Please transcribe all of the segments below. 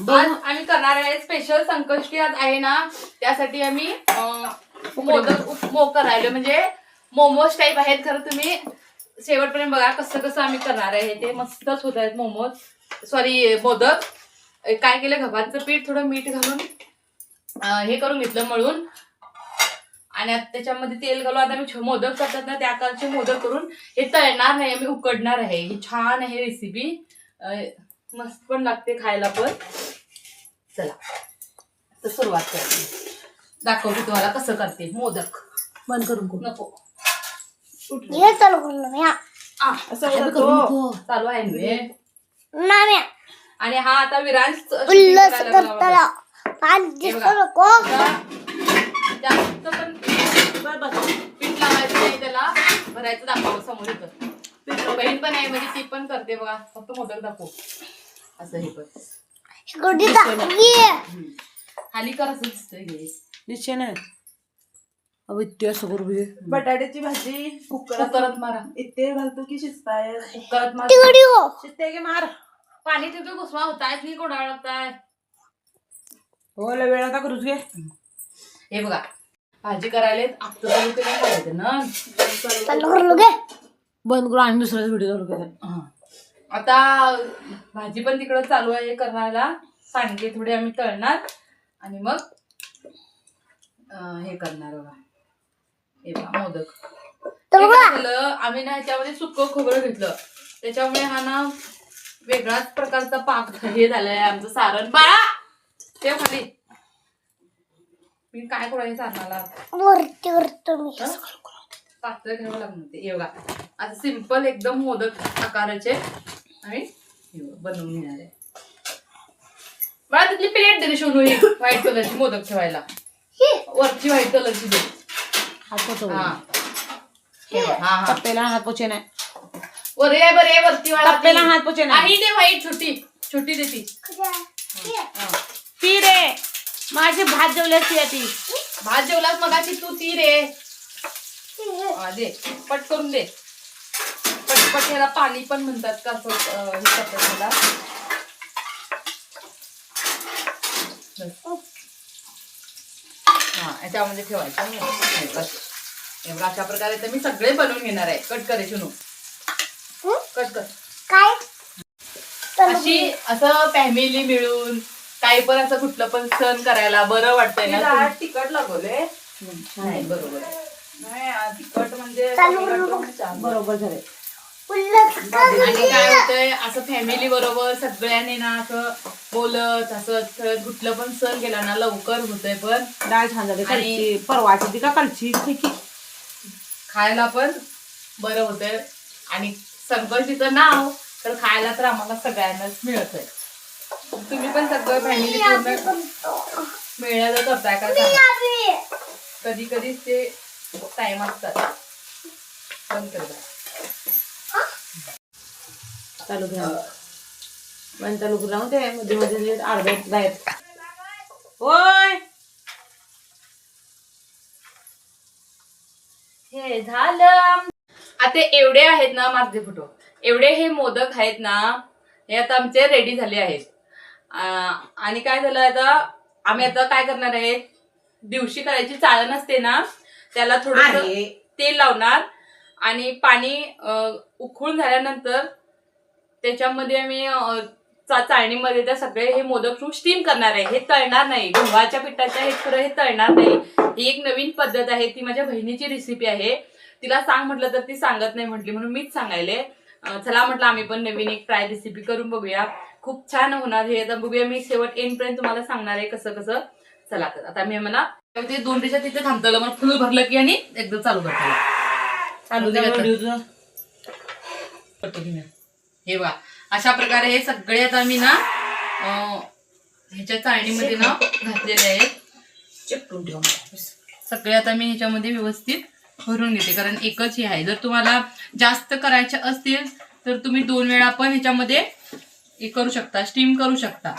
आज आम्ही करणार आहे स्पेशल संकष्टी आज आहे ना, त्यासाठी आम्ही मोदक करायला म्हणजे मोमोज टाईप आहेत. खरं तुम्ही शेवटपर्यंत बघा कसं कसं आम्ही करणार आहे. ते मस्तच होत आहेत मोदक. काय केलं, गव्हाचं पीठ थोडं मीठ घालून हे करून घेतलं मळून, आणि आता त्याच्यामध्ये तेल घालून आता आम्ही मोदक करतात ना त्या आकारचे मोदक करून हे तळणार नाही, आम्ही उकडणार आहे. ही छान आहे रेसिपी, मस्त पण लागते खायला पण. चला तर सुरुवात करते, दाखवते तुम्हाला कसं करते मोदक. बंद करून नको चालू आहे. आणि हा आता विरांश जास्त पण पीठ लावायचं नाही, त्याला भरायचं दाखव समोर येतं. बहीण पण आहे म्हणजे ती पण करते बघा, फक्त मोदक दाखव असं. हे पण खाली कर असं दिसतंय निश्चय नाही. बटाट्याची भाजी कुकरात मारा. इथे घालतो की शिजताय? कुकरात मार, शिजते की मार. पाणी ठेवतो घुसवा होताय की कोणाला लागताय. हो वेळ आता करूच घे. हे बघा भाजी करायला आपलं चालू केलं करायचं ना, बंद करू आणि दुसऱ्या व्हिडिओ चालू केला. आता भाजी पण तिकडं चालू आहे करायला. सांडगे थोडे आम्ही तळणार आणि मग हे करणार बघा. हे बघा मोदक. आम्ही ना ह्याच्यामध्ये सुक्क खोबरं घेतलं, त्याच्यामुळे हा ना वेगळाच प्रकारचा पाक हे झालाय आमचं सारण. बाळा ठेव खाली, मी काय करायचं सारणाला पातळ घ्यावं लागणार ते. हे बघा आता सिंपल एकदम मोदक आकाराचे आम्ही बनवून घेणार आहे. मला तिथली प्लेट दे शिवून व्हाईट कलरची मोदक ठेवायला, वरची व्हाईट कलरची दे. टप्पेला हात पोचे नाही, बरे बरे वरती टप्पेला हात पोचे नाही. दे व्हाईट छोटी छोटी दे ती. ती रे माझी भात जेवल्याची ती. भात जेवलास मगाशी तू, ती रे दे पट करून दे. पटपट ह्याला पाणी पण म्हणतात का असं हे करतात त्याला. याच्यामध्ये ठेवायचं. एवढा अशा प्रकारे तर मी सगळे बनवून घेणार आहे. कट करायची नो कट कर काय अशी असं फॅमिली मिळून काही पण असं कुठलं पण सण करायला बरं वाटतंय ना. तिखट लागवले नाही बरोबर नाही, तिखट म्हणजे बरोबर झाले. आणि काय होतंय असं फॅमिली बरोबर सगळ्यांनी ना असं बोलत असं खेळत कुठलं पण सण केला ना लवकर होतंय. पण डाळ छान झाली. आणि परवाची ती का कालची खायला पण बरं होतंय. आणि संकष्टीचं नाव तर खायला तर आम्हाला सगळ्यांनाच मिळत आहे. तुम्ही पण सगळं फॅमिली पूर्ण मिळायला करताय का? कधी कधी ते टाइम असतात. बंद करता चालू घ्या पण चालू करू ते मध्ये मध्ये अर्धे आहेत. होय हे झालं. आता एवढे आहेत ना माझे फोटो, एवढे हे मोदक आहेत ना, हे आता आमचे रेडी झाले आहेत. आणि काय झालं आता आम्ही आता काय करणार आहे, दिवशी करायची चाळण असते ना त्याला थोडं तेल लावणार आणि पाणी उकळून झाल्यानंतर त्याच्यामध्ये आम्ही चाळणीमध्ये त्या सगळे हे मोदक स्टीम करणार आहे. हे तळणार नाही, गव्हाच्या पिठाच्या हे खरं हे तळणार नाही. ही एक नवीन पद्धत आहे, ती माझ्या बहिणीची रेसिपी आहे. तिला सांग म्हटलं तर ती सांगत नाही म्हटली, म्हणून मीच सांगायले. चला म्हटलं आम्ही पण नवीन एक फ्राय रेसिपी करून बघूया, खूप छान होणार हे. आता बघूया, मी शेवट एंड पर्यंत तुम्हाला सांगणार आहे कसं कसं. चला तर आता मी म्हणा ते 2 डिशा तिथे थांबतलं, मग फुल भरलं की आणि एकदम चालू करतो. चालू हे बघा अशा प्रकारे हे सगळे आता मी ना ह्याच्या चाळणीमध्ये ना घातलेले आहेत. चिपटून ठेवा सगळे आता मी ह्याच्यामध्ये व्यवस्थित भरून घेते, कारण एकच हे आहे. जर तुम्हाला जास्त करायचे असतील तर तुम्ही 2 वेळा पण ह्याच्यामध्ये हे करू शकता, स्टीम करू शकता.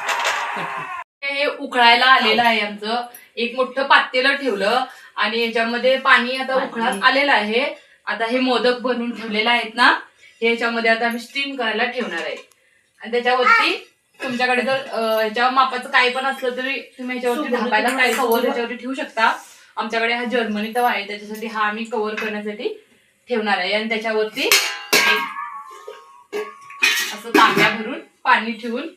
हे उकळायला आलेलं आहे आमचं. एक मोठं पातेलं ठेवलं आणि ह्याच्यामध्ये पाणी आता उकळत आलेलं आहे. आता हे मोदक बनवून ठेवलेले आहेत ना, हे ह्याच्यामध्ये आता आम्ही स्टीम करायला ठेवणार आहे. आणि त्याच्यावरती तुमच्याकडे जर ह्याच्या मापाचं काही पण असलं तरी तुम्ही ह्याच्यावरती ढाकायला काही कव्हर ह्याच्यावरती ठेवू शकता. आमच्याकडे हा जर्मनी तवा आहे, त्याच्यासाठी हा आम्ही कव्हर करण्यासाठी ठेवणार आहे. आणि त्याच्यावरती असं तांब्या भरून पाणी ठेवून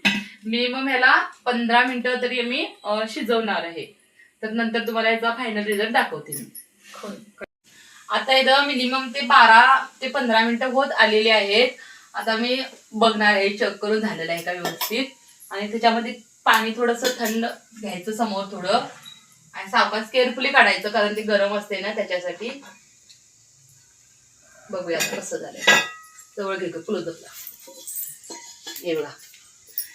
मिनिमम ह्याला 15 मिनिटं तरी आम्ही शिजवणार आहे. तर नंतर तुम्हाला याचा फायनल रिझल्ट दाखवते मी. आता इथं मिनिमम ते 12 ते 15 मिनिटं होत आलेले आहेत. आता मी बघणार आहे चेक करून झालेलं आहे का व्यवस्थित. आणि त्याच्यामध्ये पाणी थोडंसं थंड घ्यायचं समोर थोडं आणि सावकाश केअरफुली काढायचं, कारण ते गरम असते ना त्याच्यासाठी. बघूया कसं झालंय. जवळ घेतो क्लोजअपला. हे बघा,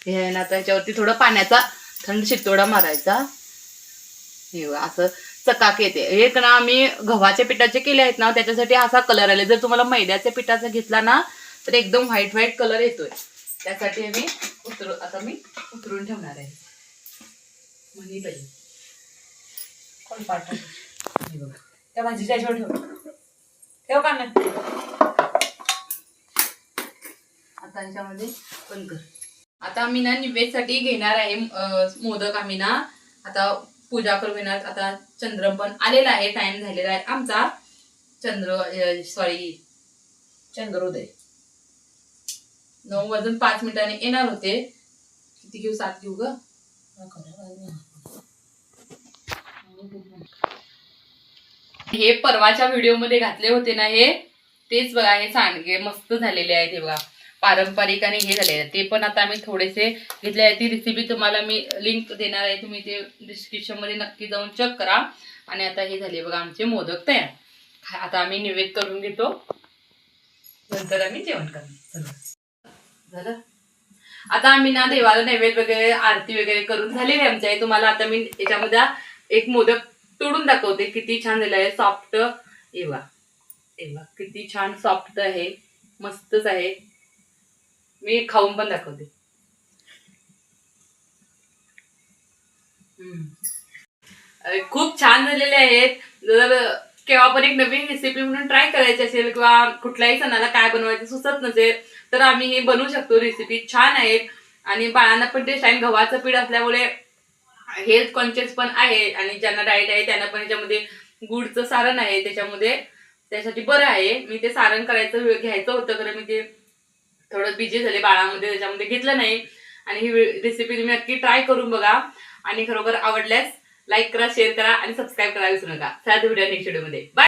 हे ना त्याच्यावरती थोडं पाण्याचा थंड शितोडा मारायचा. हे बघा असं चकाक येते. हे ना आम्ही गव्हाच्या पिठाचे केले आहेत ना, त्याच्यासाठी असा कलर आले. जर तुम्हाला मैद्याच्या पिठाचा घेतला ना तर एकदम व्हाईट व्हाईट कलर येतोय. त्यासाठी मी आता मी उतरून ठेवणार आहे. म्हणी पाहिजे त्या भाजीच्या याच्यावर ठेव का नाही. आता ह्याच्यामध्ये बंद कर. आता आम्ही ना निवेदसाठी घेणार आहे मोदक. आम्ही ना आता पूजा करून घेणार. आता चंद्र पण आलेला आहे, टाइम झालेला आहे आमचा. चंद्रोदय 9:05 येणार होते. किती घेऊ? 7 घेऊ ग. हे परवाच्या व्हिडिओ मध्ये घातले होते ना, हे तेच बघा. हे सांडगे मस्त झालेले आहेत. हे बघा पारंपरिक आणि हे झाले आहेत. ते पण आता आम्ही थोडेसे घेतले आहेत. ती रेसिपी तुम्हाला मी लिंक देणार आहे, तुम्ही ते डिस्क्रिप्शन मध्ये नक्की जाऊन चेक करा. आणि आता हे झाले बघा आमचे मोदक तयार. आता आम्ही निवेद करून घेतो, नंतर आम्ही जेवण करू. झालं. आता आम्ही ना देवाला नैवेद्य वगैरे आरती वगैरे करून झालेली आहे आमच्या. तुम्हाला आता मी याच्यामध्ये एक मोदक तोडून दाखवते, किती छान झालं आहे. सॉफ्ट एवा एवा किती छान सॉफ्ट आहे, मस्तच आहे. मी खाऊन पण दाखवते. खूप छान झालेले आहेत. जर केव्हा पण एक नवीन रेसिपी म्हणून ट्राय करायची असेल किंवा कुठल्याही सणाला काय बनवायचं सुचत नसेल तर आम्ही हे बनवू शकतो. रेसिपी छान आहेत आणि बाळांना पण टेस्ट आहे. गव्हाचं पीठ असल्यामुळे हेल्थ कॉन्शियस पण आहे आणि ज्यांना डाएट आहे त्यांना पण याच्यामध्ये गुडचं सारण आहे त्याच्यामध्ये, त्यासाठी बरं आहे. मी ते सारण घ्यायचं होतं खरं मी ते थोडं बिझी झाले बाळामध्ये, त्याच्यामध्ये घेतलं नाही. आणि ही रेसिपी तुम्ही नक्की ट्राय करून बघा. आणि खरोखर आवडल्यास लाईक करा, शेअर करा आणि सबस्क्राईब करा विसरू नका. साध्या व्हिडिओ नेक्स्ट व्हिडिओमध्ये. बाय.